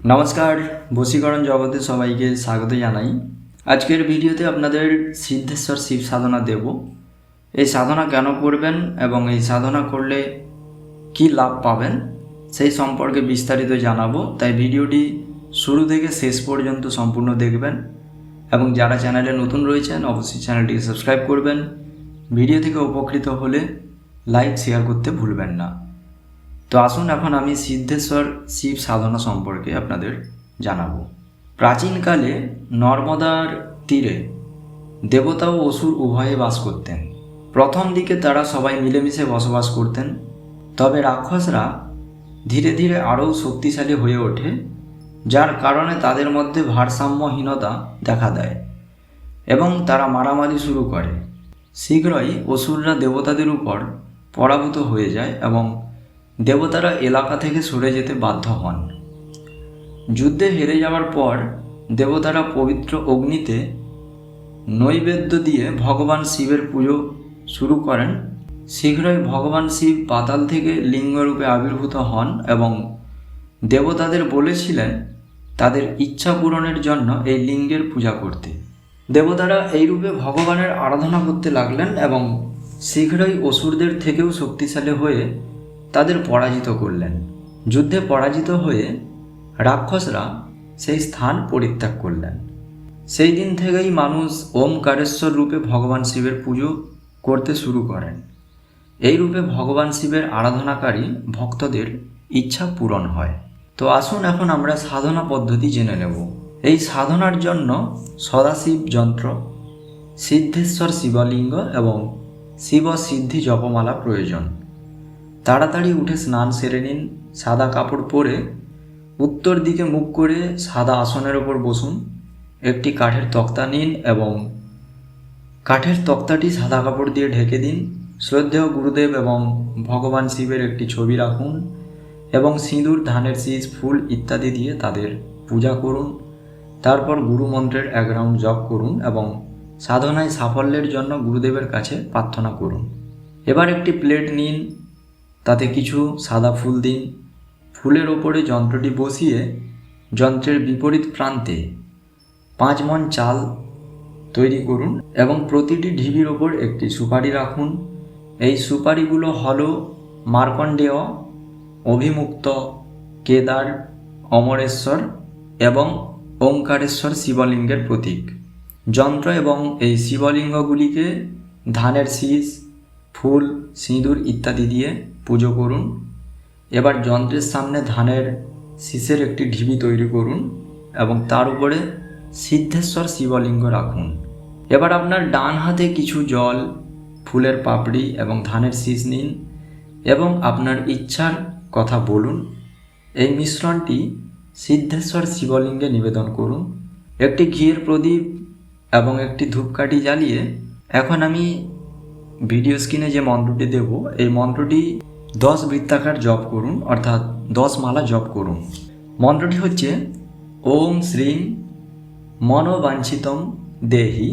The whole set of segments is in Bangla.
নমস্কার, বশীকরণ জগতে সবাইকে স্বাগত জানাই। আজকের ভিডিওতে আপনাদের সিদ্ধেশ্বর শিব সাধনা দেব। এই সাধনা কেন করবেন এবং এই সাধনা করলে কি লাভ পাবেন সেই সম্পর্কে বিস্তারিত জানাবো। তাই ভিডিওটি শুরু থেকে শেষ পর্যন্ত সম্পূর্ণ দেখবেন এবং যারা চ্যানেলে নতুন রয়েছেন অবশ্যই চ্যানেলটিকে সাবস্ক্রাইব করবেন। ভিডিও থেকে উপকৃত হলে লাইক শেয়ার করতে ভুলবেন না। তো আসুন এখন আমি সিদ্ধেশ্বর শিব সাধনা সম্পর্কে আপনাদের জানাবো। প্রাচীনকালে নর্মদার তীরে দেবতা ও অসুর উভয়ে বাস করতেন। প্রথম দিকে তারা সবাই মিলেমিশে বসবাস করতেন, তবে রাক্ষসরা ধীরে ধীরে আরও শক্তিশালী হয়ে ওঠে, যার কারণে তাদের মধ্যে ভারসাম্যহীনতা দেখা দেয় এবং তারা মারামারি শুরু করে। শীঘ্রই অসুররা দেবতাদের উপর পরাভূত হয়ে যায় এবং দেবতারা এলাকা থেকে সরে যেতে বাধ্য হন। যুদ্ধে হেরে যাওয়ার পর দেবতারা পবিত্র অগ্নিতে নৈবেদ্য দিয়ে ভগবান শিবের পুজো শুরু করেন। শীঘ্রই ভগবান শিব পাতাল থেকে লিঙ্গরূপে আবির্ভূত হন এবং দেবতাদের বলেছিলেন তাদের ইচ্ছা পূরণের জন্য এই লিঙ্গের পূজা করতে। দেবতারা এই রূপে ভগবানের আরাধনা করতে লাগলেন এবং শীঘ্রই অসুরদের থেকেও শক্তিশালী হয়ে তাদের পরাজিত করলেন। যুদ্ধে পরাজিত হয়ে রাক্ষসরা সেই স্থান পরিত্যাগ করলেন। সেই দিন থেকেই মানুষ ওমকারেশ্বর রূপে ভগবান শিবের পুজো করতে শুরু করেন। এই রূপে ভগবান শিবের আরাধনাকারী ভক্তদের ইচ্ছা পূরণ হয়। তো আসুন এখন আমরা সাধনা পদ্ধতি জেনে নেব। এই সাধনার জন্য সদাশিব যন্ত্র, সিদ্ধেশ্বর শিবলিঙ্গ এবং শিব সিদ্ধি জপমালা প্রয়োজন। তাড়াতাড়ি উঠে স্নান সেরে নিন। সাদা কাপড় পরে উত্তর দিকে মুখ করে সাদা আসনের ওপর বসুন। একটি কাঠের তক্তা নিন এবং কাঠের তক্তাটি সাদা কাপড় দিয়ে ঢেকে দিন। শ্রদ্ধেয় গুরুদেব এবং ভগবান শিবের একটি ছবি রাখুন এবং সিঁদুর, ধানের শীষ, ফুল ইত্যাদি দিয়ে তাদের পূজা করুন। তারপর গুরু মন্ত্রের 1 রাউন্ড জপ করুন এবং সাধনায় সাফল্যের জন্য গুরুদেবের কাছে প্রার্থনা করুন। এবার একটি প্লেট নিন, তাতে কিছু সাদা ফুল দিন। ফুলের ওপরে যন্ত্রটি বসিয়ে যন্ত্রের বিপরীত প্রান্তে 5 মণ চাল তৈরি করুন এবং প্রতিটি ঢিবির ওপর একটি সুপারি রাখুন। এই সুপারিগুলো হল মার্কণ্ডেয়, অভিমুক্ত, কেদার, অমরেশ্বর এবং ওমকারেশ্বর শিবলিঙ্গের প্রতীক। যন্ত্র এবং এই শিবলিঙ্গগুলিকে ধানের শীষ, ফুল, সিঁদুর ইত্যাদি দিয়ে পুজো করুন। এবার যন্ত্রের সামনে ধানের শীষের একটি ঢিবি তৈরি করুন এবং তার উপরে সিদ্ধেশ্বর শিবলিঙ্গ রাখুন। এবার আপনার ডান হাতে কিছু জল, ফুলের পাপড়ি এবং ধানের শীষ নিন এবং আপনার ইচ্ছার কথা বলুন। এই মিশ্রণটি সিদ্ধেশ্বর শিবলিঙ্গে নিবেদন করুন। একটি ঘিয়ের প্রদীপ এবং একটি ধূপকাঠি জ্বালিয়ে এখন আমি ভিডিও স্ক্রিনে যে মন্ত্রটি দেব, এই মন্ত্রটি 10 বৃত্তাকার জপ করুন, অর্থাৎ 10 মালা জপ করুন। মন্ত্রটি হচ্ছে ওম শ্রীং মনোবাঞ্ছিতম দেহি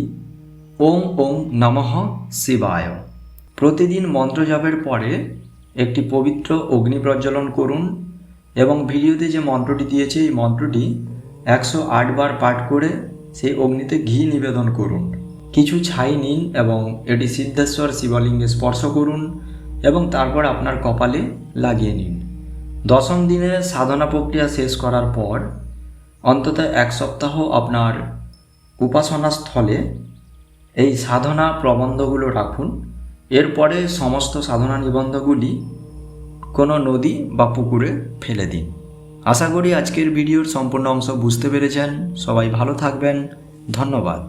ওম ওম নমঃ শিবায়। প্রতিদিন মন্ত্র জপের পরে একটি পবিত্র অগ্নি প্রজ্বলন করুন এবং ভিডিওতে যে মন্ত্রটি দিয়েছে এই মন্ত্রটি 108 বার পাঠ করে সেই অগ্নিতে ঘি নিবেদন করুন। কিছু ছাই নিন এবং এটি সিদ্ধেশ্বর শিবলিঙ্গে স্পর্শ করুন এবং তারপর আপনার কপালে লাগিয়ে নিন। 10ম দিনে সাধনা প্রক্রিয়া শেষ করার পর অন্তত 1 সপ্তাহ আপনার উপাসনা স্থলে এই সাধনা প্রবন্ধগুলো রাখুন। এরপরে সমস্ত সাধনা নিবন্ধগুলি কোনো নদী বা পুকুরে ফেলে দিন। আশা করি আজকের ভিডিওর সম্পূর্ণ অংশ বুঝতে পেরেছেন। সবাই ভালো থাকবেন। ধন্যবাদ।